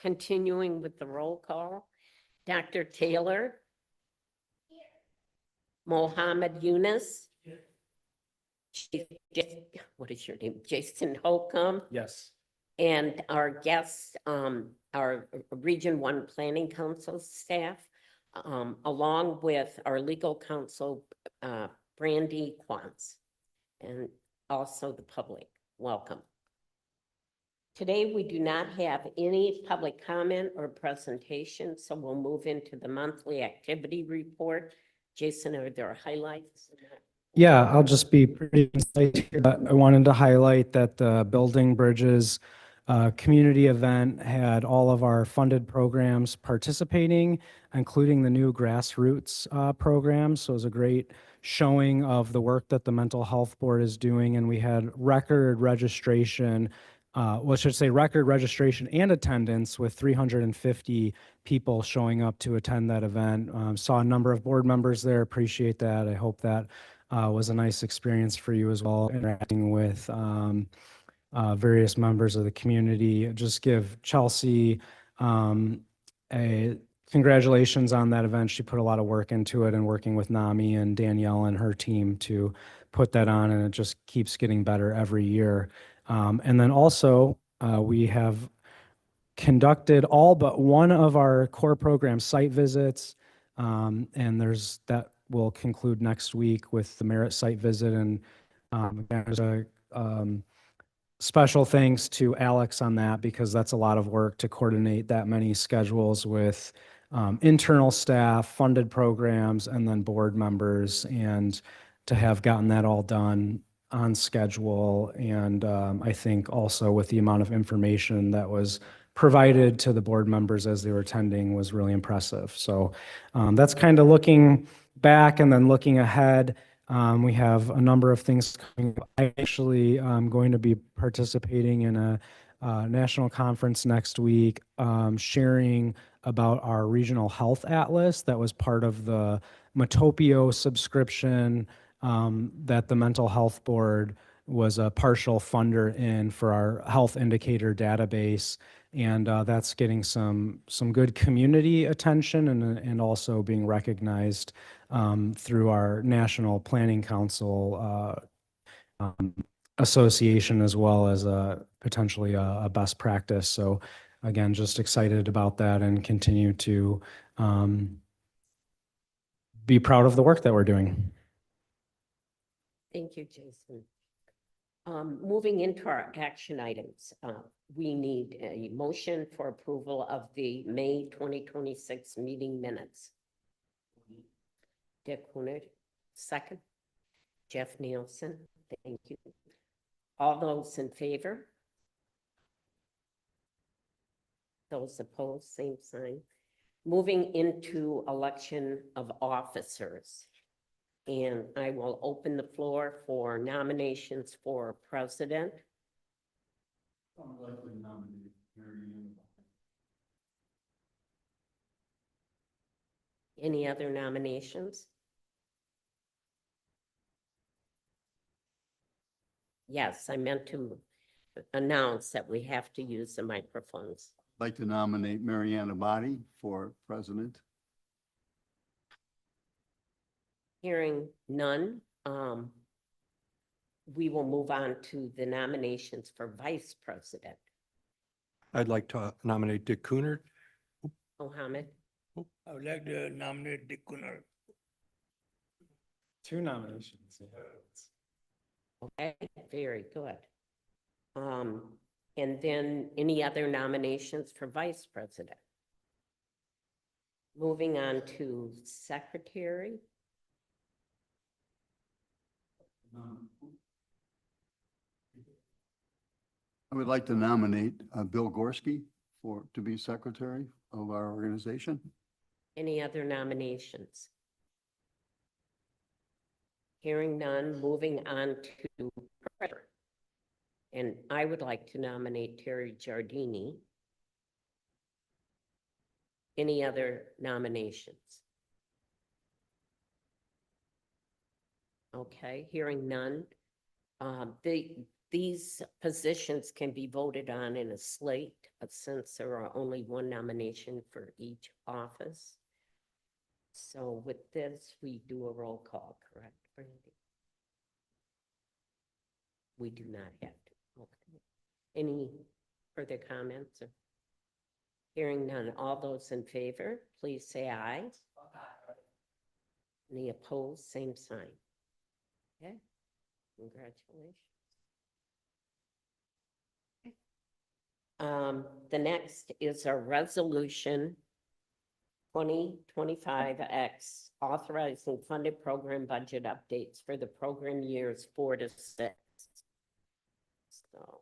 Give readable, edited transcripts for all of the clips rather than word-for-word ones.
Continuing with the roll call, Dr. Taylor. Mohammed Yunus. What is your name? Jason Holcomb. Yes. And our guests, our Region 1 Planning Council staff, along with our legal counsel, Brandy Quantz, and also the public. Welcome. Today, we do not have any public comment or presentation, so we'll move into the monthly activity report. Jason, are there highlights? Yeah, I'll just be pretty concise here. I wanted to highlight that the Building Bridges community event had all of our funded programs participating, including the new grassroots program. So it was a great showing of the work that the Mental Health Board is doing, and we had record registration. Well, I should say record registration and attendance with 350 people showing up to attend that event. Saw a number of board members there. Appreciate that. I hope that was a nice experience for you as well, interacting with various members of the community. Just give Chelsea a congratulations on that event. She put a lot of work into it and working with NAMI and Danielle and her team to put that on, and it just keeps getting better every year. And then also, we have conducted all but one of our core program site visits, and that will conclude next week with the Merit site visit. And there's a special thanks to Alex on that, because that's a lot of work to coordinate that many schedules with internal staff, funded programs, and then board members, and to have gotten that all done on schedule. And I think also with the amount of information that was provided to the board members as they were attending was really impressive. So that's kind of looking back, and then looking ahead. We have a number of things coming. I actually am going to be participating in a national conference next week, sharing about our regional health atlas that was part of the Metopio subscription that the Mental Health Board was a partial funder in for our health indicator database. And that's getting some good community attention, and also being recognized through our National Planning Council association, as well as potentially a best practice. So again, just excited about that, and continue to be proud of the work that we're doing. Thank you, Jason. Moving into our action items, we need a motion for approval of the May 2026 meeting minutes. Dick Hunter, second. Jeff Nielsen, thank you. All those in favor? Those opposed, same sign. Moving into election of officers. And I will open the floor for nominations for president. I would like to nominate Mary Ann. Any other nominations? Yes, I meant to announce that we have to use the microphones. I'd like to nominate Mary Ann Abadi for president. Hearing none, we will move on to the nominations for vice president. I'd like to nominate Dick Kunert. Mohammed, I would like to nominate Dick Kunert. Two nominations. okay, very good. And then any other nominations for vice president? Moving on to secretary. I would like to nominate Bill Gorski to be secretary of our organization. Any other nominations? Hearing none, moving on to treasurer. And I would like to nominate Terry Giardini. Any other nominations? Okay, hearing none. these positions can be voted on in a slate, since there are only one nomination for each office. So with this, we do a roll call, correct, Brandy? We do not have to, okay. Any further comments or? Hearing none, all those in favor, please say aye. Any opposed, same sign. Okay, congratulations. The next is a resolution 2025X authorizing funded program budget updates for the program years 4 to 6. So.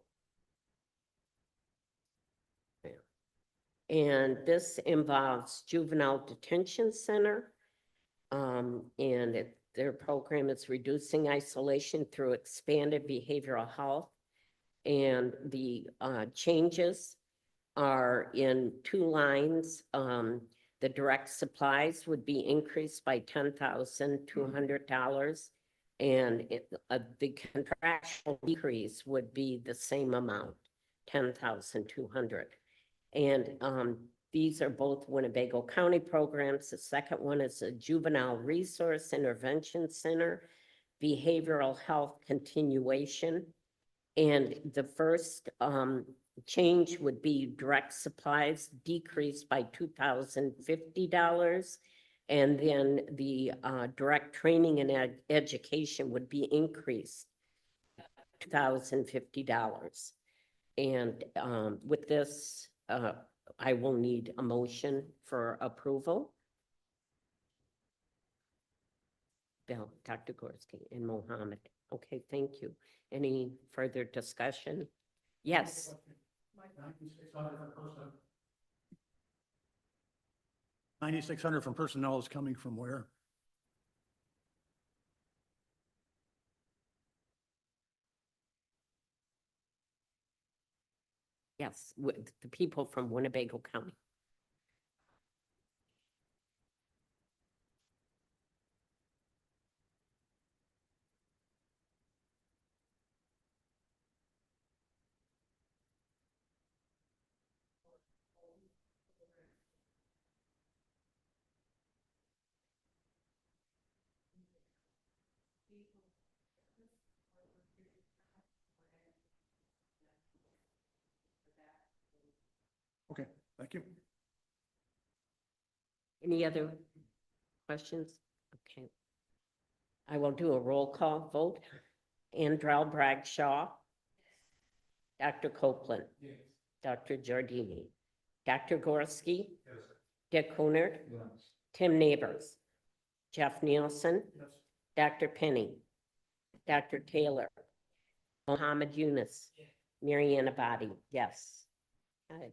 Yeah. And this involves Juvenile Detention Center. Their program is reducing isolation through expanded behavioral health. And the changes are in 2 lines. The direct supplies would be increased by $10,200. And the contractual decrease would be the same amount, $10,200. And these are both Winnebago County programs. The second one is a Juvenile Resource Intervention Center, Behavioral Health Continuation. And the first change would be direct supplies decreased by $2,050. And then the direct training and education would be increased $2,050. And with this, I will need a motion for approval. Bill, Dr. Gorski, and Mohammed. Okay, thank you. Any further discussion? Yes. 9,600 from personnel is coming from where? Yes, with the people from Winnebago County. Okay, thank you. Any other questions? Okay. I will do a roll call vote. Andrell Bradshaw. Dr. Copeland. Yes. Dr. Giardini. Dr. Gorski. Yes. Dick Hunert. Yes. Tim Neighbors. Jeff Nielsen. Yes. Dr. Penny. Dr. Taylor. Mohammed Yunus. Yes. Mariana Abadi. Yes. Good.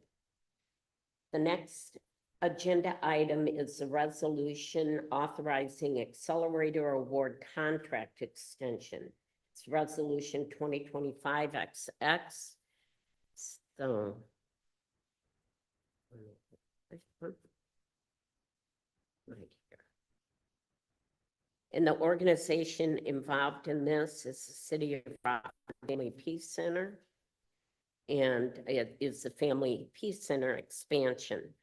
The next agenda item is a resolution authorizing accelerator award contract extension. It's resolution 2025XX. So. Right here. And the organization involved in this is the City of Rockland Family Peace Center. And it is the Family Peace Center expansion.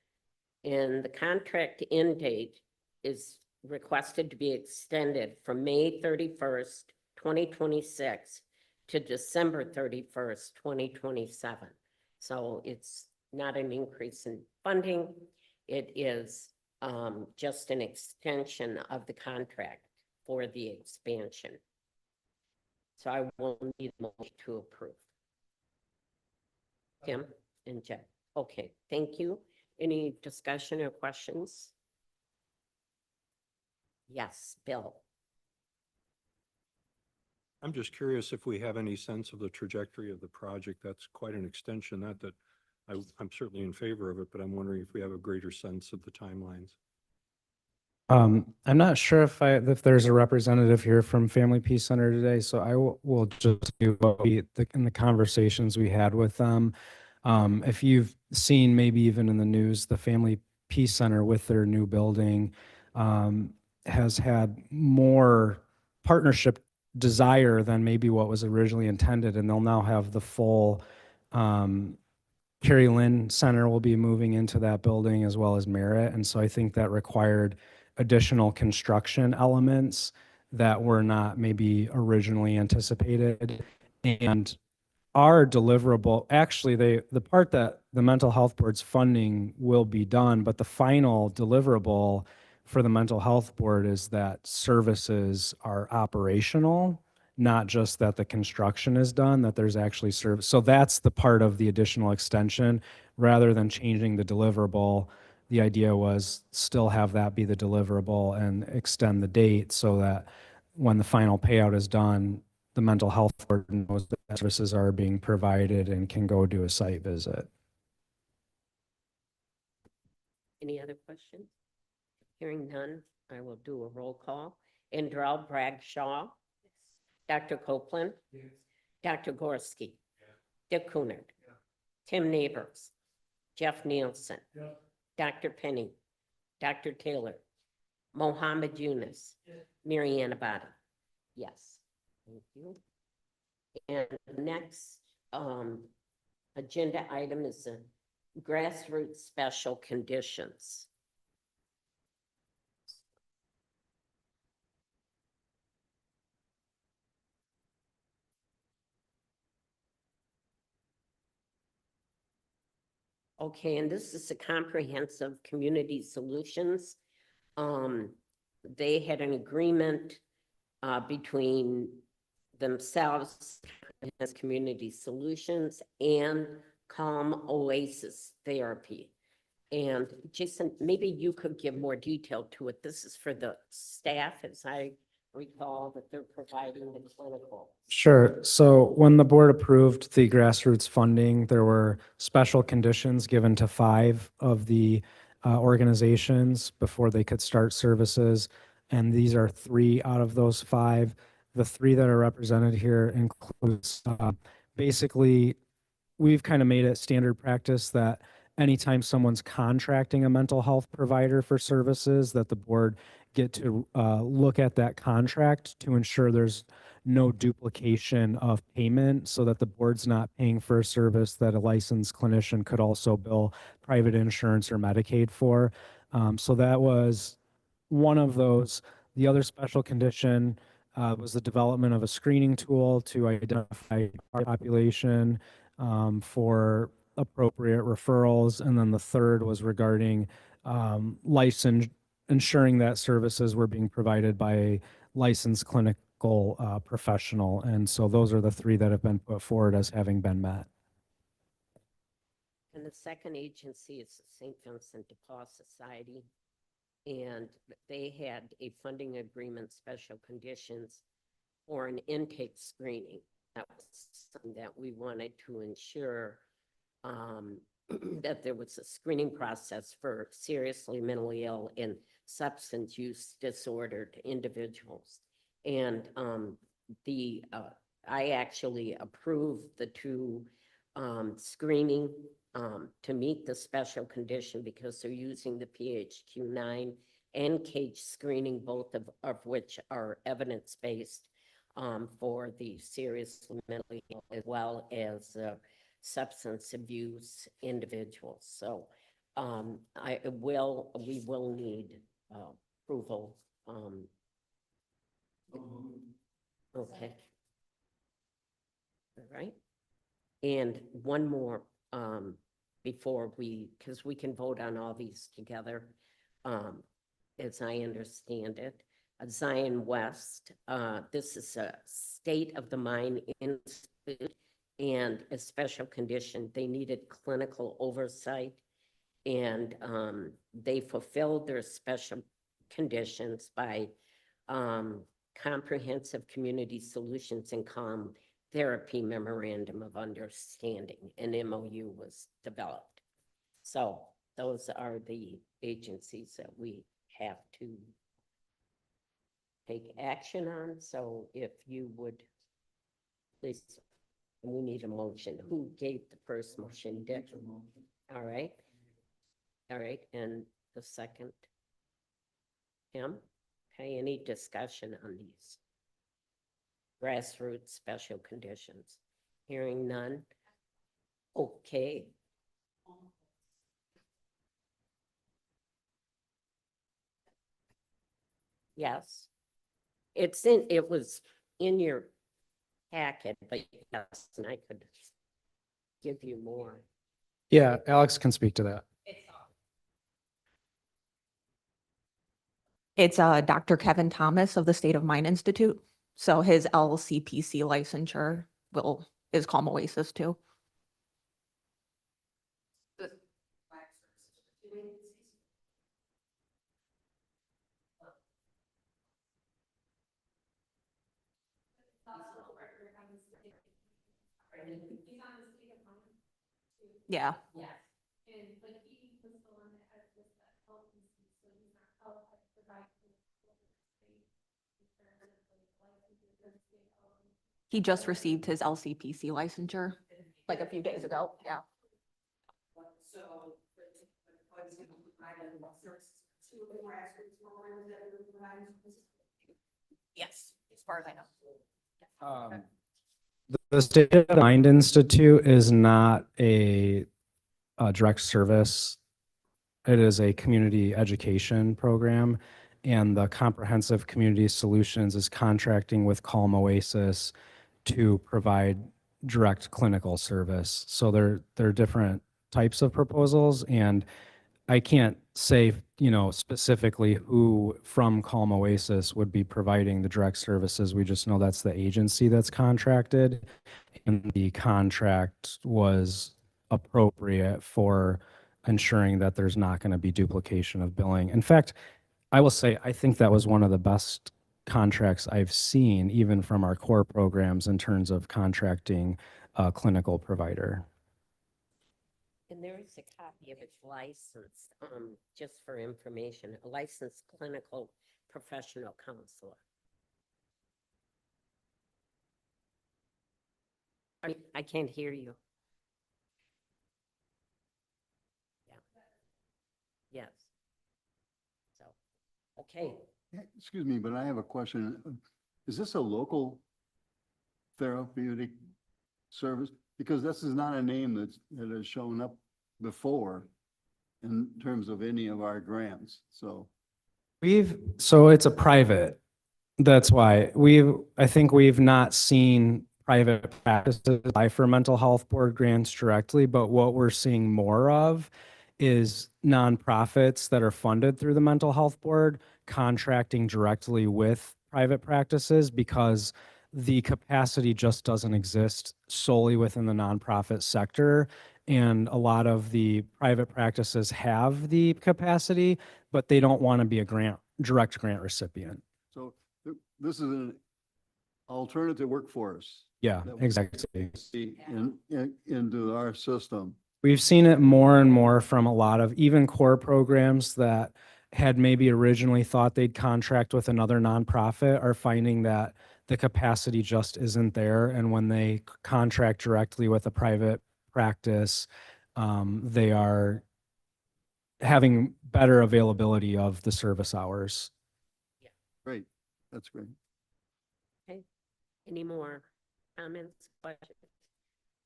And the contract end date is requested to be extended from May 31st, 2026 to December 31st, 2027. So it's not an increase in funding. It is just an extension of the contract for the expansion. So I will need a motion to approve. Tim and Jeff. Okay, thank you. Any discussion or questions? Yes, Bill. I'm just curious if we have any sense of the trajectory of the project. That's quite an extension. Not that I'm certainly in favor of it, but I'm wondering if we have a greater sense of the timelines. I'm not sure if there's a representative here from Family Peace Center today, so I will just do what in the conversations we had with them. If you've seen maybe even in the news, the Family Peace Center with their new building has had more partnership desire than maybe what was originally intended, and they'll now have the full, Carrie Lynn Center will be moving into that building as well as Merritt. And so I think that required additional construction elements that were not maybe originally anticipated. And our deliverable, actually, the part that the mental health board's funding will be done, but the final deliverable for the mental health board is that services are operational, not just that the construction is done, that there's actually service. So that's the part of the additional extension, rather than changing the deliverable. The idea was still have that be the deliverable and extend the date so that when the final payout is done, the mental health board knows that services are being provided and can go do a site visit. Any other questions? Hearing none, I will do a roll call. Indrell Bradshaw. Dr. Copeland. Dr. Gorski. Dick Kunert. Tim Neighbors. Jeff Nielsen. Dr. Penny. Dr. Taylor. Mohammed Yunus. Mary Ann Abadi. Yes. Thank you. And the next agenda item is a grassroots special conditions. Okay, and this is a comprehensive community solutions. They had an agreement between themselves as Community Solutions and Calm Oasis Therapy. And Jason, maybe you could give more detail to it. This is for the staff, as I recall, that they're providing the clinical. Sure. So when the board approved the grassroots funding, there were special conditions given to 5 of the organizations before they could start services. And these are 3 out of those 5. The 3 that are represented here includes basically, we've kind of made it standard practice that anytime someone's contracting a mental health provider for services, that the board get to look at that contract to ensure there's no duplication of payment, so that the board's not paying for a service that a licensed clinician could also bill private insurance or Medicaid for. So that was one of those. The other special condition was the development of a screening tool to identify our population for appropriate referrals. And then the third was regarding license, ensuring that services were being provided by a licensed clinical professional. And so those are the 3 that have been put forward as having been met. And the second agency is the St. Vincent de Paul Society. And they had a funding agreement, special conditions for an intake screening. That was something that we wanted to ensure that there was a screening process for seriously mentally ill and substance use disordered individuals. And I actually approved the 2 screening to meet the special condition because they're using the PHQ-9 and CAGE screening, both of which are evidence-based for the seriously mentally ill as well as substance abuse individuals. So we will need approval. Okay. All right. And one more before because we can vote on all these together, as I understand it. Zion West, this is a state of the mind institute and a special condition. They needed clinical oversight, and they fulfilled their special conditions by comprehensive community solutions and calm therapy memorandum of understanding. An MOU was developed. So those are the agencies that we have to take action on. So if you would, please, we need a motion. Who gave the first motion? Dick? All right. All right. And the second? Him? Okay. Any discussion on these? grassroots special conditions? Hearing none. Okay. Yes. It was in your packet, but yes, and I could give you more. Yeah, Alex can speak to that. It's Dr. Kevin Thomas of the State of Mind Institute. So his LCPC licensure is Calm Oasis too. Yeah. He just received his LCPC licensure like a few days ago. Yeah. Yes, as far as I know. The State of Mind Institute is not a direct service. It is a community education program, and the Comprehensive Community Solutions is contracting with Calm Oasis to provide direct clinical service. So they're different types of proposals, and I can't say, specifically who from Calm Oasis would be providing the direct services. We just know that's the agency that's contracted, and the contract was appropriate for ensuring that there's not going to be duplication of billing. In fact, I will say, I think that was one of the best contracts I've seen, even from our core programs, in terms of contracting a clinical provider. And there is a copy of its license, just for information, a licensed clinical professional counselor. I can't hear you. Yeah. Yes. So, okay. Excuse me, but I have a question. Is this a local therapeutic service? Because this is not a name that has shown up before in terms of any of our grants, so. So it's a private, that's why I think we've not seen private practices apply for mental health board grants directly, but what we're seeing more of is nonprofits that are funded through the mental health board contracting directly with private practices, because the capacity just doesn't exist solely within the nonprofit sector. And a lot of the private practices have the capacity, but they don't want to be a direct grant recipient. So this is an alternative workforce. Yeah, that we exactly. see into our system. We've seen it more and more from a lot of even core programs that had maybe originally thought they'd contract with another nonprofit are finding that the capacity just isn't there. And when they contract directly with a private practice, they are having better availability of the service hours. Great, that's great. Any more comments, questions?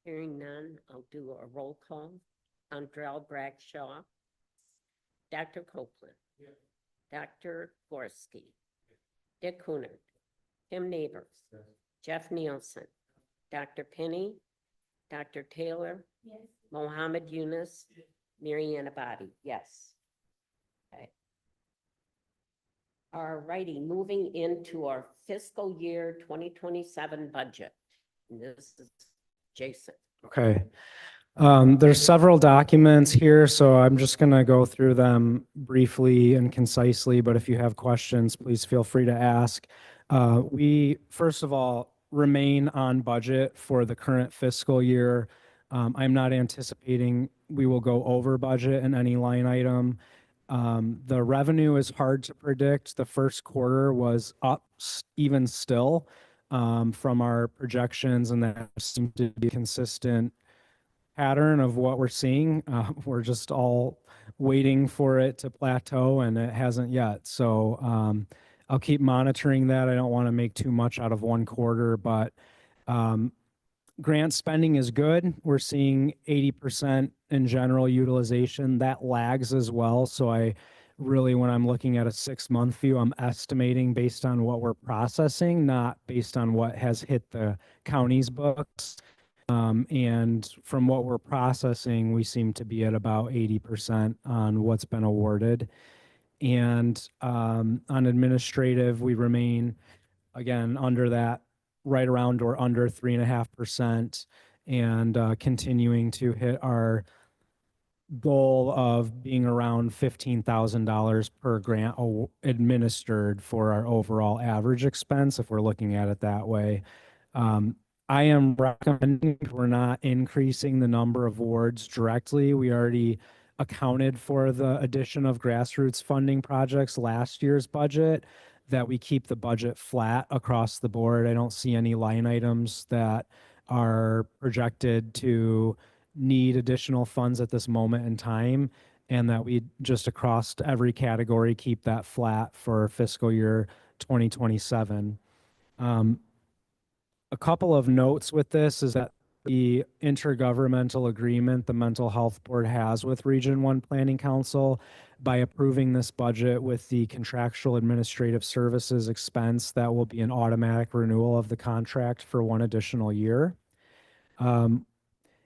Hearing none, I'll do a roll call. Andrell Bradshaw. Dr. Copeland. Dr. Gorski. Dick Kunert. Tim Neighbors. Jeff Nielsen. Dr. Penny. Dr. Taylor. Mohammed Yunus. Mary Ann Abadi. Yes. Okay. All righty, moving into our fiscal year 2027 budget. And this is Jason. Okay. There's several documents here, so I'm just going to go through them briefly and concisely, but if you have questions, please feel free to ask. We, first of all, remain on budget for the current fiscal year. I'm not anticipating we will go over budget in any line item. The revenue is hard to predict. The first quarter was up even still from our projections, and that seemed to be a consistent pattern of what we're seeing. We're just all waiting for it to plateau, and it hasn't yet. So I'll keep monitoring that. I don't want to make too much out of one quarter, but grant spending is good. We're seeing 80% in general utilization. That lags as well. So I really, when I'm looking at a 6-month view, I'm estimating based on what we're processing, not based on what has hit the county's books. And from what we're processing, we seem to be at about 80% on what's been awarded. And on administrative, we remain, again, under that, right around or under 3.5%, and continuing to hit our goal of being around $15,000 per grant administered for our overall average expense, if we're looking at it that way. I am recommending we're not increasing the number of awards directly. We already accounted for the addition of grassroots funding projects last year's budget, that we keep the budget flat across the board. I don't see any line items that are projected to need additional funds at this moment in time, and that we just across every category keep that flat for fiscal year 2027. A couple of notes with this is that the intergovernmental agreement the Mental Health Board has with Region 1 Planning Council, by approving this budget with the contractual administrative services expense, that will be an automatic renewal of the contract for 1 additional year. And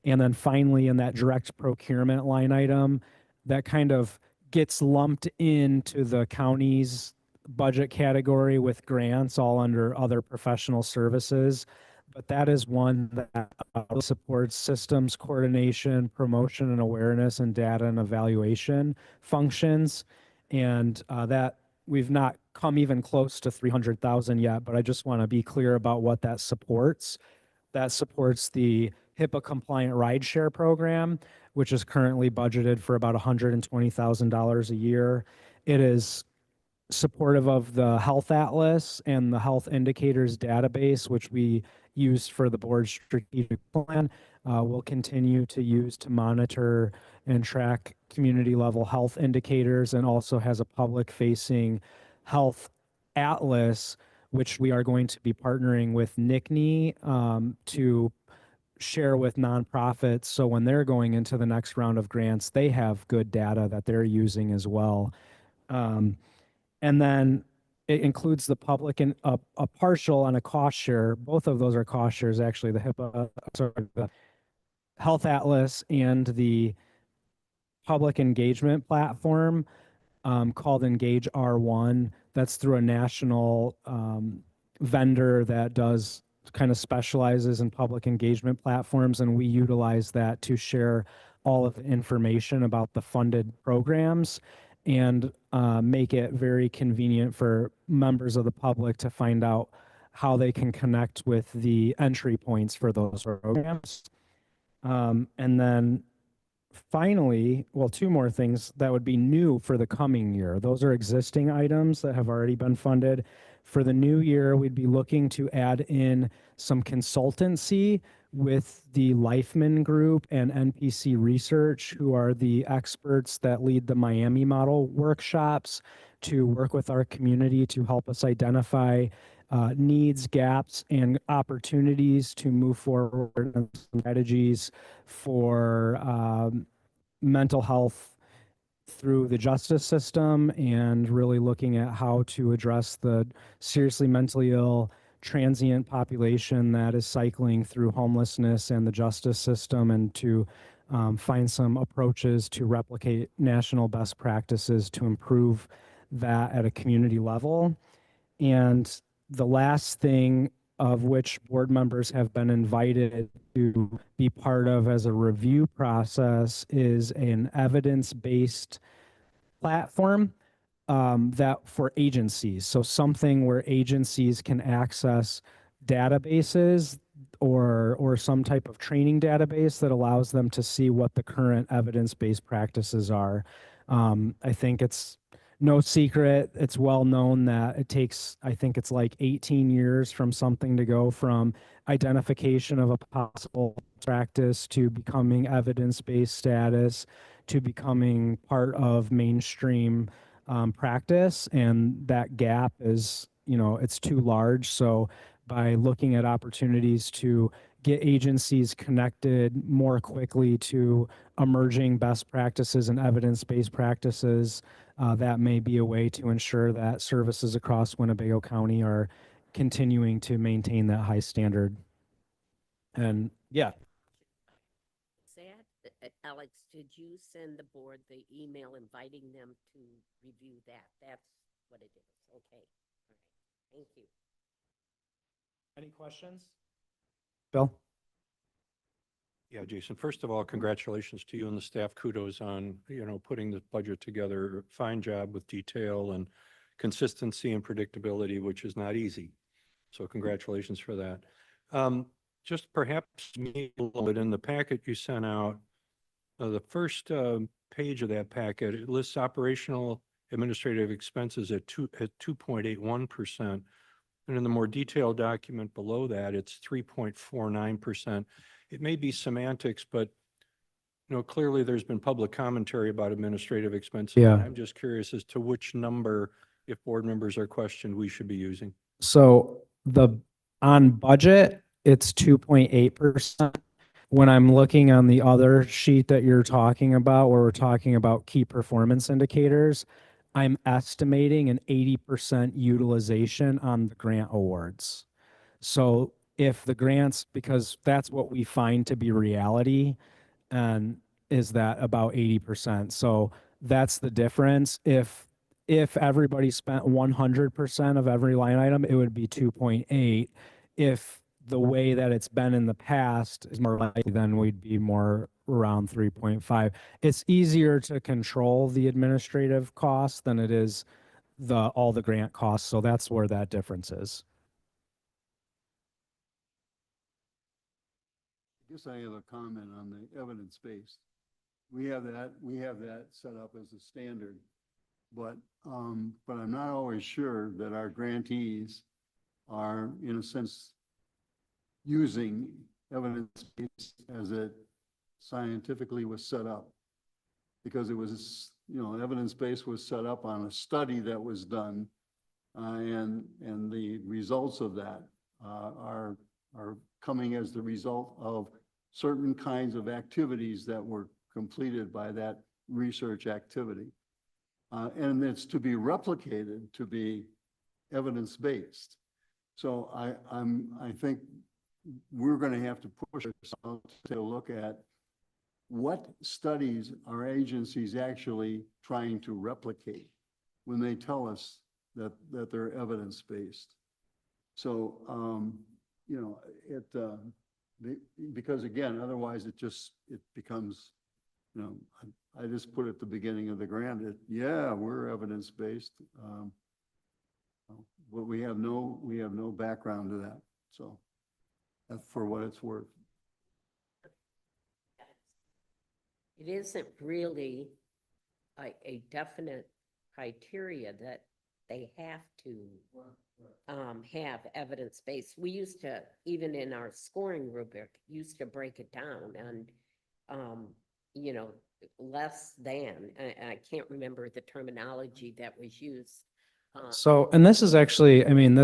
then finally, in that direct procurement line item, that kind of gets lumped into the county's budget category with grants all under other professional services. But that is one that supports systems coordination, promotion and awareness, and data and evaluation functions. And that we've not come even close to 300,000 yet, but I just want to be clear about what that supports. That supports the HIPAA compliant rideshare program, which is currently budgeted for about $120,000 a year. It is supportive of the health atlas and the health indicators database, which we use for the board's strategic plan. We'll continue to use to monitor and track community level health indicators, and also has a public facing health atlas, which we are going to be partnering with NICNI to share with nonprofits. So when they're going into the next round of grants, they have good data that they're using as well. And then it includes the public and a partial and a cost share. Both of those are cost shares, actually, the HIPAA, sorry, the Health Atlas and the public engagement platform called Engage R1. That's through a national vendor that does kind of specializes in public engagement platforms, and we utilize that to share all of the information about the funded programs and make it very convenient for members of the public to find out how they can connect with the entry points for those programs. And then finally, well, 2 more things that would be new for the coming year. Those are existing items that have already been funded. For the new year, we'd be looking to add in some consultancy with the Leifman Group and NPC Research, who are the experts that lead the Miami model workshops, to work with our community to help us identify needs, gaps, and opportunities to move forward on strategies for mental health through the justice system, and really looking at how to address the seriously mentally ill transient population that is cycling through homelessness and the justice system, and to find some approaches to replicate national best practices to improve that at a community level. And the last thing, of which board members have been invited to be part of as a review process, is an evidence-based platform that for agencies. So something where agencies can access databases or some type of training database that allows them to see what the current evidence-based practices are. I think it's no secret, it's well known that it takes, I think it's like 18 years from something to go from identification of a possible practice to becoming evidence-based status to becoming part of mainstream practice, and that gap is, it's too large. So by looking at opportunities to get agencies connected more quickly to emerging best practices and evidence-based practices, that may be a way to ensure that services across Winnebago County are continuing to maintain that high standard. And yeah, Is that, Alex, did you send the board the email inviting them to review that? That's what it is. Okay. All right. Thank you. any questions? Bill? Yeah, Jason, first of all, congratulations to you and the staff. Kudos on, putting the budget together. Fine job with detail and consistency and predictability, which is not easy. So congratulations for that. Just perhaps me a little bit in the packet you sent out, the first page of that packet, it lists operational administrative expenses at 2.81%. And in the more detailed document below that, it's 3.49%. It may be semantics, but clearly there's been public commentary about administrative expenses. Yeah. I'm just curious as to which number, if board members are questioned, we should be using. So on budget, it's 2.8%. When I'm looking on the other sheet that you're talking about, where we're talking about key performance indicators, I'm estimating an 80% utilization on the grant awards. So if the grants, because that's what we find to be reality, and is that about 80%. So that's the difference. If everybody spent 100% of every line item, it would be 2.8. If the way that it's been in the past is more likely, then we'd be more around 3.5. It's easier to control the administrative costs than it is all the grant costs. So that's where that difference is. I guess I have a comment on the evidence-based. We have that set up as a standard, but I'm not always sure that our grantees are, in a sense, using evidence-based as it scientifically was set up. Because it was, evidence-based was set up on a study that was done, and the results of that are coming as the result of certain kinds of activities that were completed by that research activity. And it's to be replicated to be evidence-based. So I think we're going to have to push ourselves to look at what studies are agencies actually trying to replicate when they tell us that they're evidence-based. So, because again, otherwise it becomes, I just put at the beginning of the grant, yeah, we're evidence-based. But we have no background to that. So that's for what it's worth. It isn't really a definite criteria that they have to have evidence-based. We used to, even in our scoring rubric, used to break it down and, less than, I can't remember the terminology that was used. So, and this is actually, I mean,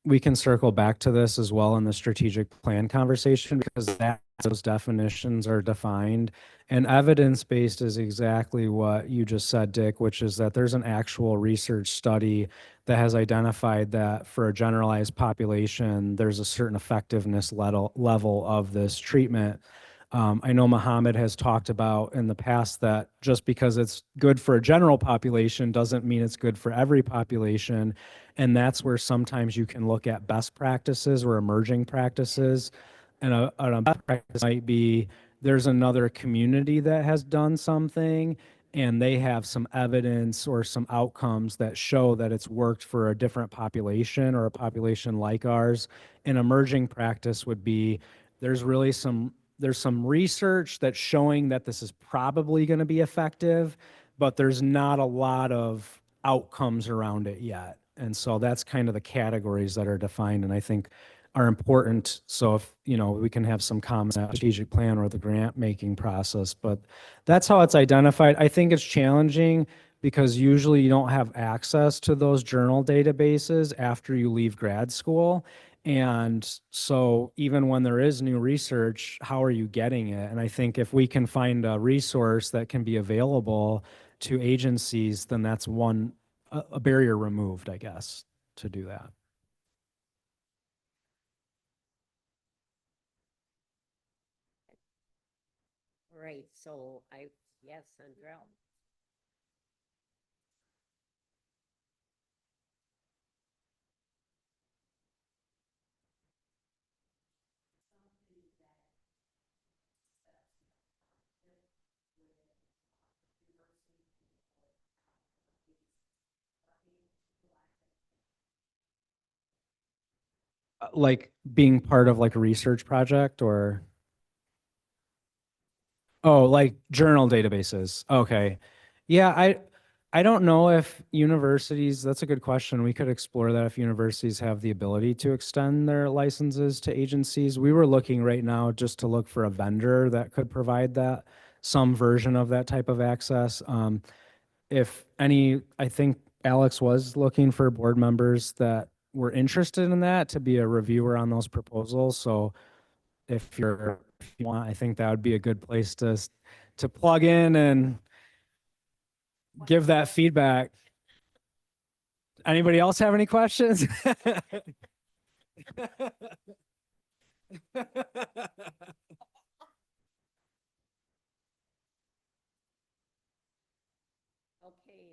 we can circle back to this as well in the strategic plan conversation, because those definitions are defined, and evidence-based is exactly what you just said, Dick, which is that there's an actual research study that has identified that for a generalized population, there's a certain effectiveness level of this treatment. I know Mohammed has talked about in the past that just because it's good for a general population doesn't mean it's good for every population. And that's where sometimes you can look at best practices or emerging practices. And a best practice might be there's another community that has done something and they have some evidence or some outcomes that show that it's worked for a different population or a population like ours. An emerging practice would be there's some research that's showing that this is probably going to be effective, but there's not a lot of outcomes around it yet. And so that's kind of the categories that are defined and I think are important. So if, we can have some comments on the strategic plan or the grant making process, but that's how it's identified. I think it's challenging because usually you don't have access to those journal databases after you leave grad school. And so even when there is new research, how are you getting it? And I think if we can find a resource that can be available to agencies, then that's a barrier removed, I guess, to do that. All right, so yes, Andrell. Like being part of like a research project or? Oh, like journal databases. Okay. Yeah, I don't know if universities, that's a good question. We could explore that if universities have the ability to extend their licenses to agencies. We were looking right now just to look for a vendor that could provide that, some version of that type of access. If any, I think Alex was looking for board members that were interested in that to be a reviewer on those proposals. So if you want, I think that would be a good place to plug in and give that feedback. Anybody else have any questions? Okay,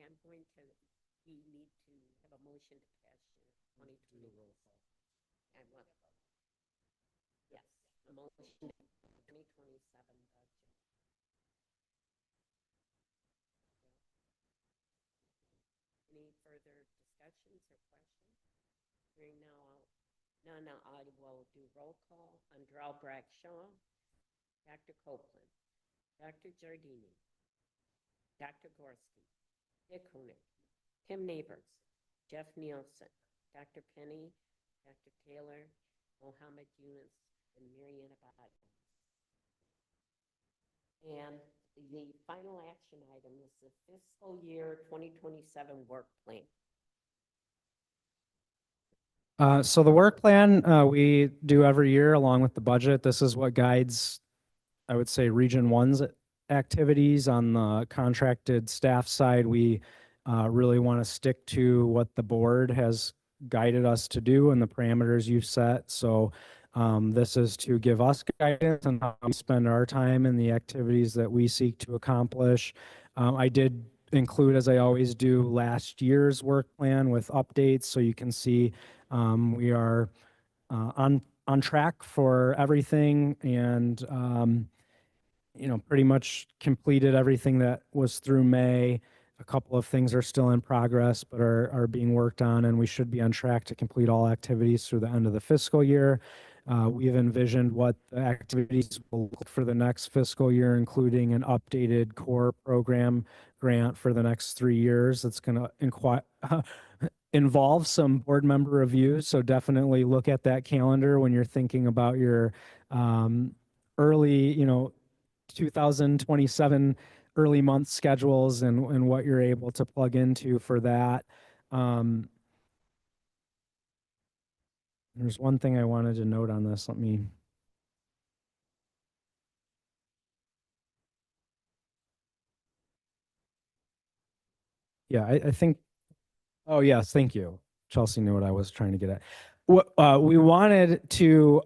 I'm going to, we need to have a motion to pass your 2020. I want, yes, a motion to 2027 budget. Any further discussions or questions? Hearing none, I will do roll call. Andrell Bradshaw, Dr. Copeland, Dr. Giardini, Dr. Gorski, Dick Honig, Tim Neighbors, Jeff Nielsen, Dr. Penny, Dr. Taylor, Mohammed Yunus, and Mariana Abad. And the final action item is the fiscal year 2027 work plan. So the work plan we do every year along with the budget. This is what guides, I would say, Region 1's activities. On the contracted staff side, we really want to stick to what the board has guided us to do and the parameters you've set. So this is to give us guidance on how we spend our time and the activities that we seek to accomplish. I did include, as I always do, last year's work plan with updates so you can see we are on track for everything, and pretty much completed everything that was through May. A couple of things are still in progress, but are being worked on, and we should be on track to complete all activities through the end of the fiscal year. We've envisioned what the activities will look for the next fiscal year, including an updated core program grant for the next 3 years. That's going to involve some board member review. So definitely look at that calendar when you're thinking about your early, 2027 early month schedules and what you're able to plug into for that. There's one thing I wanted to note on this. I think, oh yes, thank you. Chelsea knew what I was trying to get at. We wanted to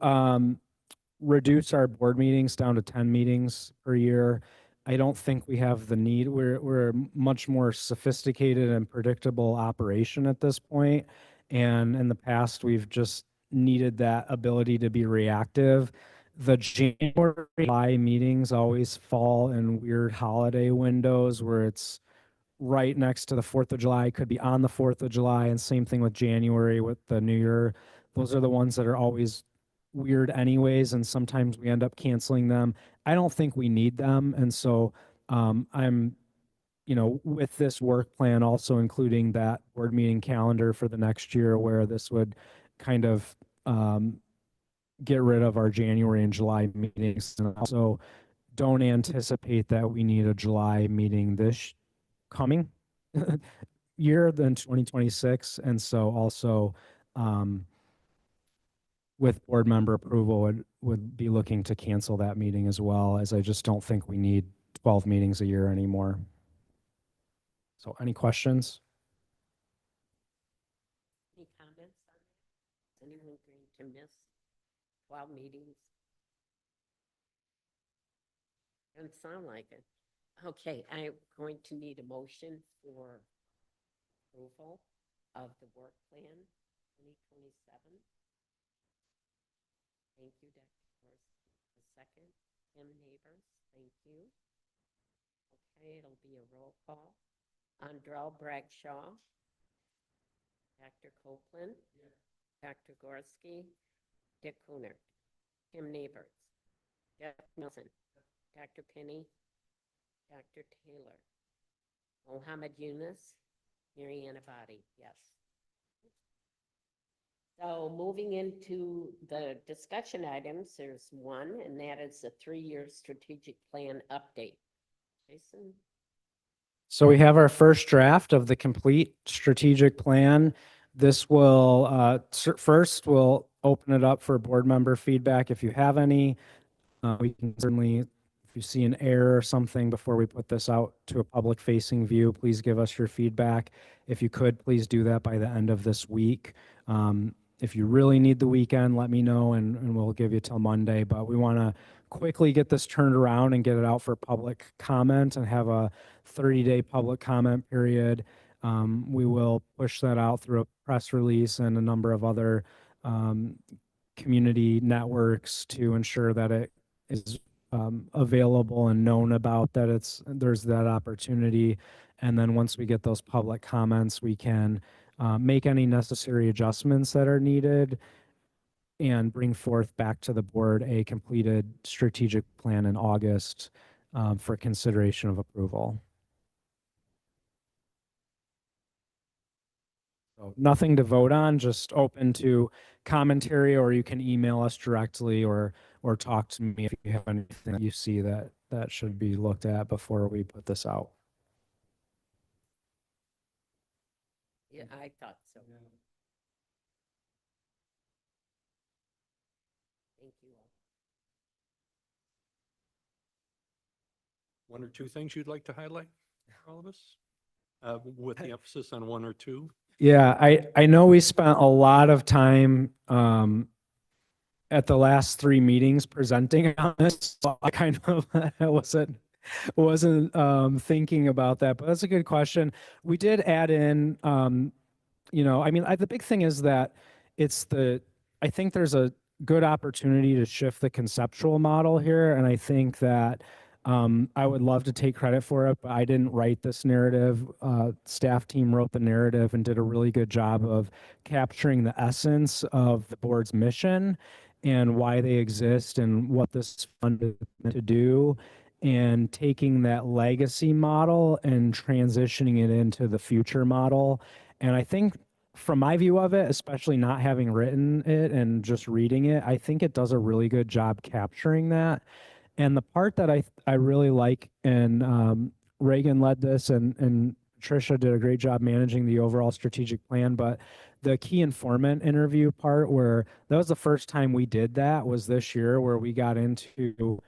reduce our board meetings down to 10 meetings per year. I don't think we have the need. We're a much more sophisticated and predictable operation at this point. And in the past, we've just needed that ability to be reactive. The January, July meetings always fall in weird holiday windows where it's right next to the 4th of July, could be on the 4th of July, and same thing with January with the New Year. Those are the ones that are always weird anyways, and sometimes we end up canceling them. I don't think we need them, and so I'm, with this work plan also including that board meeting calendar for the next year where this would kind of get rid of our January and July meetings. And also don't anticipate that we need a July meeting this coming. year than 2026. And so also, with board member approval, would be looking to cancel that meeting as well, as I just don't think we need 12 meetings a year anymore. So any questions? Any comments on that? Anyone going to miss 12 meetings? Doesn't sound like it. Okay, I'm going to need a motion for approval of the work plan 2027. Thank you, Dr. Gorski. A second, Tim Neighbors, thank you. Okay, it'll be a roll call. Andrell Bradshaw. Dr. Copeland. Dr. Gorski. Dick Kunert. Tim Neighbors. Jeff Nelson. Dr. Penny. Dr. Taylor. Mohammed Yunus. Mary Ann Abadi, yes. So moving into the discussion items, there's one, and that is the 3-year strategic plan update. Jason? So we have our first draft of the complete strategic plan. This will, first we'll open it up for board member feedback. If you have any, we can certainly, if you see an error or something before we put this out to a public facing view, please give us your feedback. If you could, please do that by the end of this week. If you really need the weekend, let me know and we'll give you till Monday. But we want to quickly get this turned around and get it out for public comment and have a 30-day public comment period. We will push that out through a press release and a number of other community networks to ensure that it is available and known about, that there's that opportunity. And then once we get those public comments, we can make any necessary adjustments that are needed and bring forth back to the board a completed strategic plan in August for consideration of approval. So nothing to vote on, just open to commentary, or you can email us directly or talk to me if you have anything that you see that should be looked at before we put this out. Yeah, I thought so. Thank you all. One or two things you'd like to highlight for all of us? With the emphasis on one or two? Yeah, I know we spent a lot of time at the last 3 meetings presenting on this. So I kind of wasn't thinking about that, but that's a good question. We did add in, I mean, the big thing is that I think there's a good opportunity to shift the conceptual model here, and I think that I would love to take credit for it, but I didn't write this narrative. Staff team wrote the narrative and did a really good job of capturing the essence of the board's mission and why they exist and what this fund is meant to do, and taking that legacy model and transitioning it into the future model. And I think from my view of it, especially not having written it and just reading it, I think it does a really good job capturing that. And the part that I really like, and Reagan led this and Tricia did a great job managing the overall strategic plan, but the key informant interview part, where that was the first time we did that, was this year, where we got into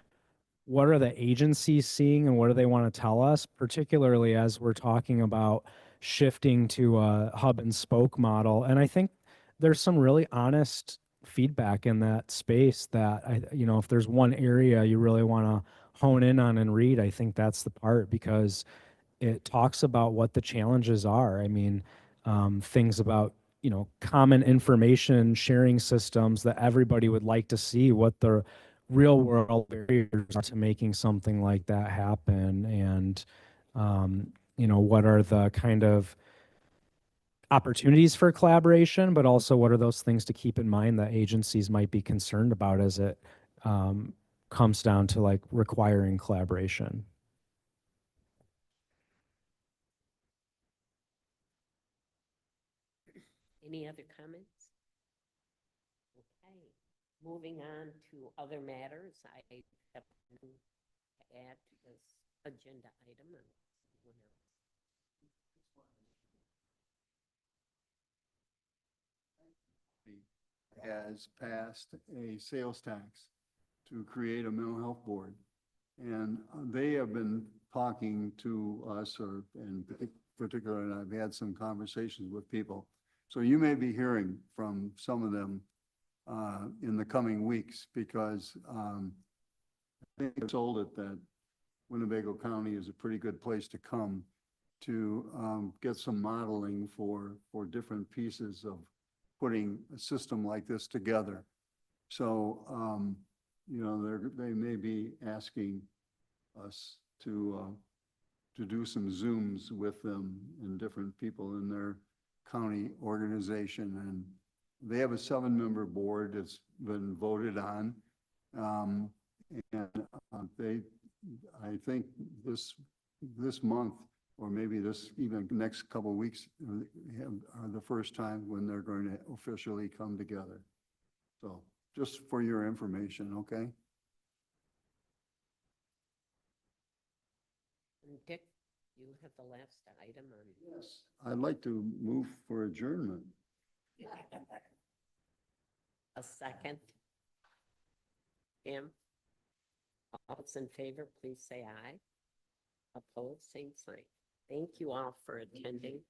what are the agencies seeing and what do they want to tell us, particularly as we're talking about shifting to a hub and spoke model. And I think there's some really honest feedback in that space that if there's one area you really want to hone in on and read, I think that's the part, because it talks about what the challenges are. I mean, things about, common information sharing systems that everybody would like to see, what the real world barriers are to making something like that happen. And, what are the kind of opportunities for collaboration, but also what are those things to keep in mind that agencies might be concerned about as it comes down to like requiring collaboration. Any other comments? Okay, moving on to other matters. I have nothing to add to this agenda item. has passed a sales tax to create a mental health board. And they have been talking to us, or in particular, and I've had some conversations with people. So you may be hearing from some of them in the coming weeks, because I think I told it that Winnebago County is a pretty good place to come to get some modeling for different pieces of putting a system like this together. So, you know, they may be asking us to do some Zooms with them and different people in their county organization. And they have a 7-member board that's been voted on. I think this month, or maybe this even next couple of weeks, are the first time when they're going to officially come together. So just for your information, okay? And Dick, you have the last item on. Yes. I'd like to move for adjournment. A second. Jim? All those in favor, please say aye. Opposed, same sign. Thank you all for attending.